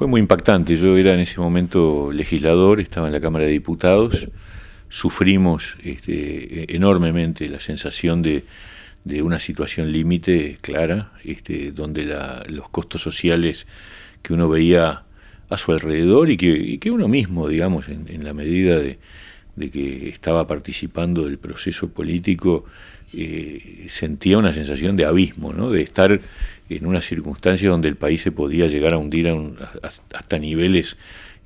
Fue muy impactante. Yo era en ese momento legislador, estaba en la Cámara de Diputados. Sufrimos enormemente la sensación de una situación límite clara, donde los costos sociales que uno veía a su alrededor y que uno mismo, digamos, en la medida de que estaba participando del proceso político, sentía una sensación de abismo, ¿no? De estar en una circunstancia donde el país se podía llegar a hundir hasta niveles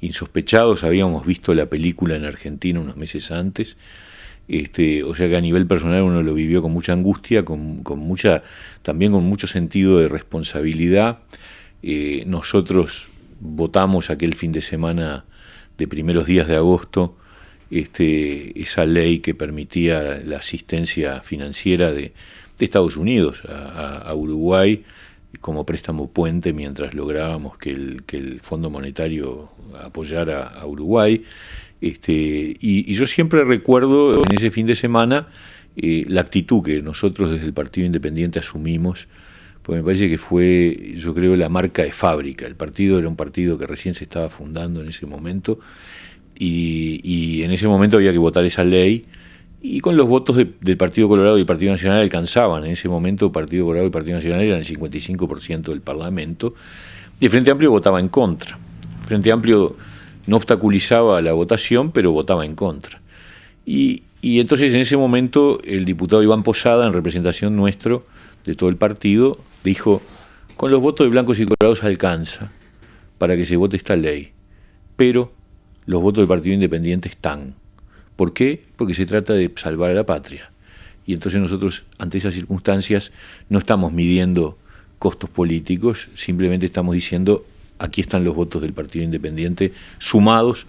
insospechados. Habíamos visto la película en Argentina unos meses antes, o sea que a nivel personal uno lo vivió con mucha angustia, también con mucho sentido de responsabilidad. Nosotros votamos aquel fin de semana de primeros días de agosto esa ley que permitía la asistencia financiera de Estados Unidos a Uruguay como préstamo puente mientras lográbamos que el Fondo Monetario apoyara a Uruguay. Y yo siempre recuerdo en ese fin de semana la actitud que nosotros desde el Partido Independiente asumimos, porque me parece que fue, yo creo, la marca de fábrica. El partido era un partido que recién se estaba fundando en ese momento, y en ese momento había que votar esa ley, y con los votos del Partido Colorado y el Partido Nacional alcanzaban. En ese momento Partido Colorado y Partido Nacional eran el 55% del Parlamento, y el Frente Amplio votaba en contra. El Frente Amplio no obstaculizaba la votación, pero votaba en contra. Y entonces en ese momento el diputado Iván Posada, en representación nuestro, de todo el partido, dijo: con los votos de blancos y colorados alcanza para que se vote esta ley, pero los votos del Partido Independiente están. ¿Por qué? Porque se trata de salvar a la patria. Y entonces nosotros, ante esas circunstancias, no estamos midiendo costos políticos, simplemente estamos diciendo: aquí están los votos del Partido Independiente sumados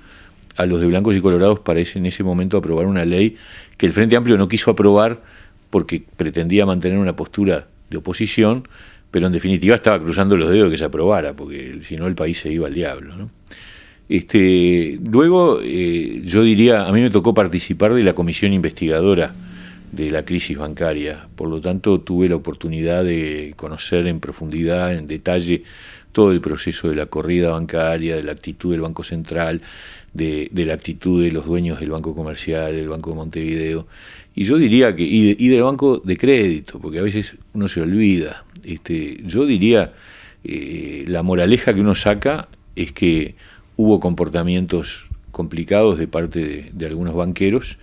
a los de blancos y colorados para en ese momento aprobar una ley que el Frente Amplio no quiso aprobar porque pretendía mantener una postura de oposición, pero en definitiva estaba cruzando los dedos de que se aprobara, porque si no el país se iba al diablo, ¿no? Luego, yo diría, a mí me tocó participar de la comisión investigadora de la crisis bancaria, por lo tanto tuve la oportunidad de conocer en profundidad, en detalle, todo el proceso de la corrida bancaria, de la actitud del Banco Central, de la actitud de los dueños del Banco Comercial, del Banco de Montevideo, y yo diría que, y del Banco de Crédito, porque a veces uno se olvida. Yo diría, la moraleja que uno saca es que hubo comportamientos complicados de parte de algunos banqueros,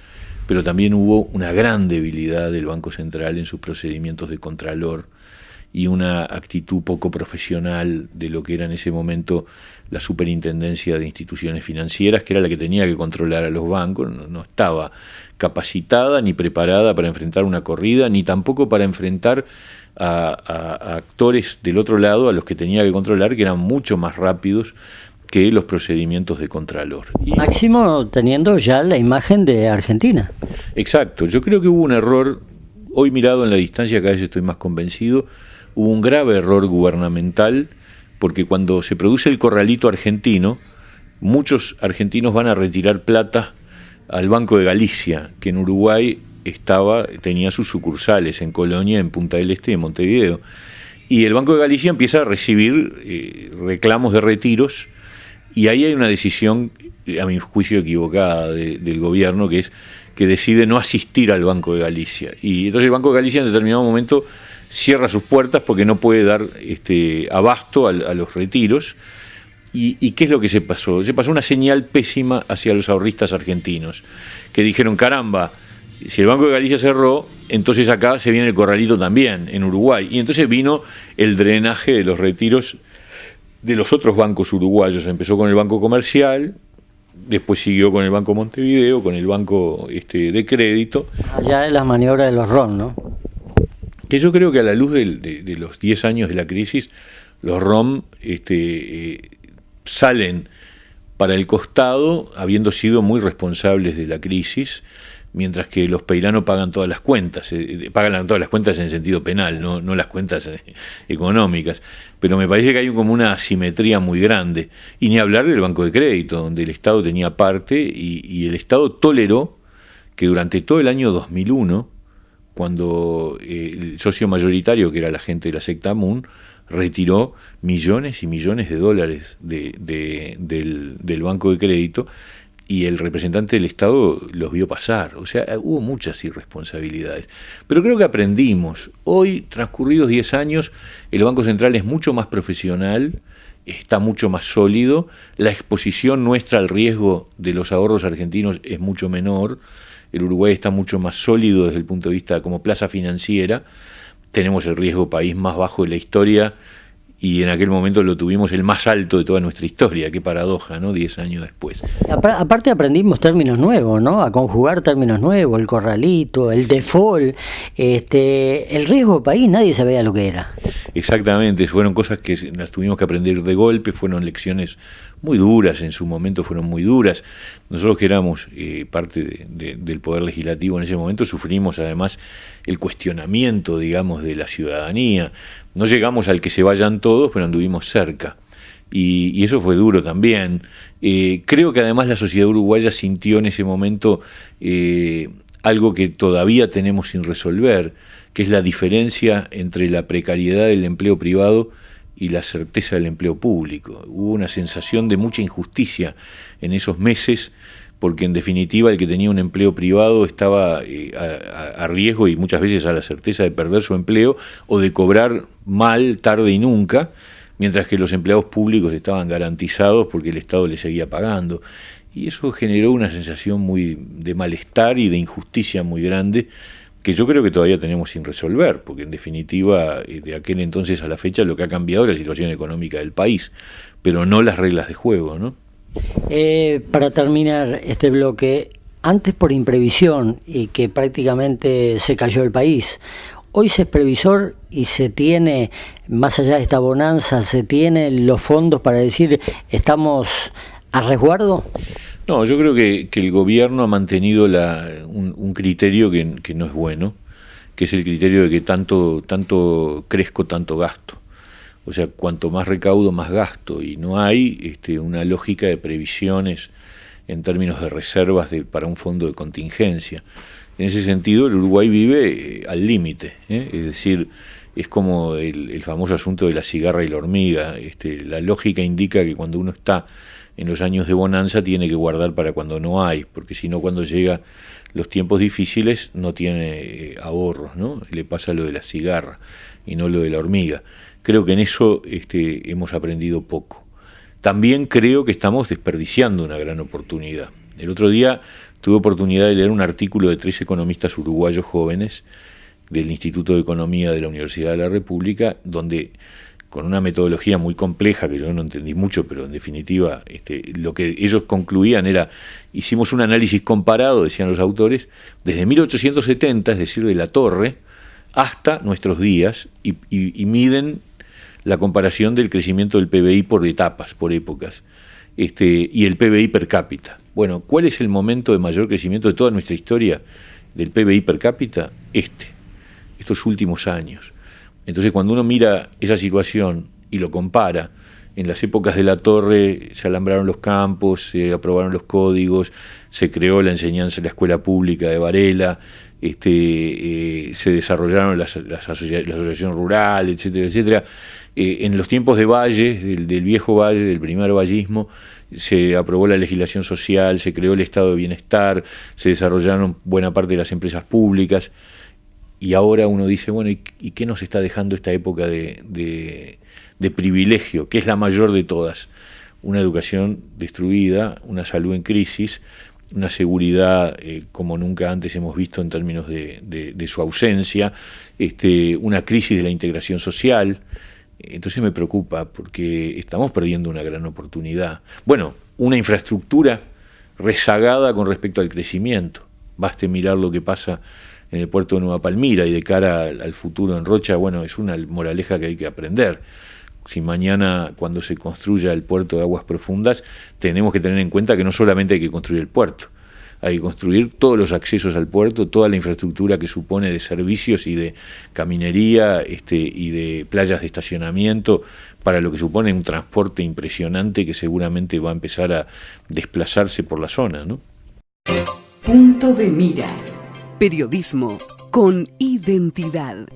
pero también hubo una gran debilidad del Banco Central en sus procedimientos de contralor y una actitud poco profesional de lo que era en ese momento la Superintendencia de Instituciones Financieras, que era la que tenía que controlar a los bancos. No estaba capacitada ni preparada para enfrentar una corrida, ni tampoco para enfrentar a actores del otro lado a los que tenía que controlar, que eran mucho más rápidos que los procedimientos de contralor. Máximo teniendo ya la imagen de Argentina. Exacto, yo creo que hubo un error, hoy mirado en la distancia cada vez estoy más convencido, hubo un grave error gubernamental, porque cuando se produce el corralito argentino, muchos argentinos van a retirar plata al Banco de Galicia, que en Uruguay tenía sus sucursales en Colonia, en Punta del Este y en Montevideo. Y el Banco de Galicia empieza a recibir reclamos de retiros, y ahí hay una decisión, a mi juicio equivocada, del gobierno, que es que decide no asistir al Banco de Galicia. Y entonces el Banco de Galicia en determinado momento cierra sus puertas porque no puede dar abasto a los retiros. ¿Y qué es lo que se pasó? Se pasó una señal pésima hacia los ahorristas argentinos, que dijeron: caramba, si el Banco de Galicia cerró, entonces acá se viene el corralito también, en Uruguay. Y entonces vino el drenaje de los retiros de los otros bancos uruguayos. Empezó con el Banco Comercial, después siguió con el Banco Montevideo, con el Banco de Crédito. Allá de las maniobras de los RON, ¿no? Que yo creo que a la luz de los 10 años de la crisis, los ROM salen para el costado, habiendo sido muy responsables de la crisis, mientras que los Peirano pagan todas las cuentas, pagan todas las cuentas en sentido penal, no las cuentas económicas. Pero me parece que hay como una asimetría muy grande. Y ni hablar del Banco de Crédito, donde el Estado tenía parte y el Estado toleró que durante todo el año 2001 cuando el socio mayoritario, que era la gente de la secta Amun, retiró millones y millones de dólares del banco de crédito, y el representante del Estado los vio pasar. O sea, hubo muchas irresponsabilidades. Pero creo que aprendimos. Hoy, transcurridos 10 años, el Banco Central es mucho más profesional, está mucho más sólido, la exposición nuestra al riesgo de los ahorros argentinos es mucho menor, el Uruguay está mucho más sólido desde el punto de vista como plaza financiera, tenemos el riesgo país más bajo de la historia, y en aquel momento lo tuvimos el más alto de toda nuestra historia. Qué paradoja, ¿no? 10 años después. Aparte aprendimos términos nuevos, ¿no? A conjugar términos nuevos, el corralito, el default, el riesgo de país, nadie sabía lo que era. Exactamente, fueron cosas que las tuvimos que aprender de golpe, fueron lecciones muy duras, en su momento fueron muy duras. Nosotros que éramos parte del Poder Legislativo en ese momento, sufrimos además el cuestionamiento, digamos, de la ciudadanía. No llegamos al que se vayan todos, pero anduvimos cerca. Y eso fue duro también. Creo que además la sociedad uruguaya sintió en ese momento algo que todavía tenemos sin resolver, que es la diferencia entre la precariedad del empleo privado y la certeza del empleo público. Hubo una sensación de mucha injusticia en esos meses, porque en definitiva el que tenía un empleo privado estaba a riesgo y muchas veces a la certeza de perder su empleo o de cobrar mal, tarde y nunca, mientras que los empleados públicos estaban garantizados porque el Estado les seguía pagando. Y eso generó una sensación muy de malestar y de injusticia muy grande, que yo creo que todavía tenemos sin resolver, porque en definitiva de aquel entonces a la fecha lo que ha cambiado es la situación económica del país, pero no las reglas de juego, ¿no? Para terminar este bloque, antes por imprevisión y que prácticamente se cayó el país, hoy se es previsor y se tiene, más allá de esta bonanza, se tienen los fondos para decir estamos a resguardo. No, yo creo que el gobierno ha mantenido un criterio que no es bueno, que es el criterio de que tanto crezco, tanto gasto. O sea, cuanto más recaudo, más gasto, y no hay una lógica de previsiones en términos de reservas para un fondo de contingencia. En ese sentido, el Uruguay vive al límite, es decir, es como el famoso asunto de la cigarra y la hormiga. La lógica indica que cuando uno está en los años de bonanza tiene que guardar para cuando no hay, porque si no, cuando llega los tiempos difíciles no tiene ahorros, ¿no? Le pasa lo de la cigarra y no lo de la hormiga. Creo que en eso hemos aprendido poco. También creo que estamos desperdiciando una gran oportunidad. El otro día tuve oportunidad de leer un artículo de 3 economistas uruguayos jóvenes del Instituto de Economía de la Universidad de la República, donde con una metodología muy compleja, que yo no entendí mucho, pero en definitiva lo que ellos concluían era, hicimos un análisis comparado, decían los autores, desde 1870, es decir, de la Torre, hasta nuestros días, y miden la comparación del crecimiento del PBI por etapas, por épocas, y el PBI per cápita. Bueno, ¿cuál es el momento de mayor crecimiento de toda nuestra historia del PBI per cápita? Estos últimos años. Entonces, cuando uno mira esa situación y lo compara, en las épocas de la Torre se alambraron los campos, se aprobaron los códigos, se creó la enseñanza en la escuela pública de Varela, se desarrollaron la asociación rural, etcétera, etcétera. En los tiempos de Valle, del viejo Valle, del primer vallismo, se aprobó la legislación social, se creó el estado de bienestar, se desarrollaron buena parte de las empresas públicas, y ahora uno dice, bueno, ¿y qué nos está dejando esta época de privilegio, que es la mayor de todas? Una educación destruida, una salud en crisis, una seguridad como nunca antes hemos visto en términos de su ausencia, una crisis de la integración social. Entonces me preocupa porque estamos perdiendo una gran oportunidad. Bueno, una infraestructura rezagada con respecto al crecimiento. Baste mirar lo que pasa en el puerto de Nueva Palmira, y de cara al futuro en Rocha, bueno, es una moraleja que hay que aprender. Si mañana, cuando se construya el puerto de aguas profundas, tenemos que tener en cuenta que no solamente hay que construir el puerto, hay que construir todos los accesos al puerto, toda la infraestructura que supone de servicios y de caminería y de playas de estacionamiento, para lo que supone un transporte impresionante que seguramente va a empezar a desplazarse por la zona, ¿no? Punto de mira. Periodismo con identidad.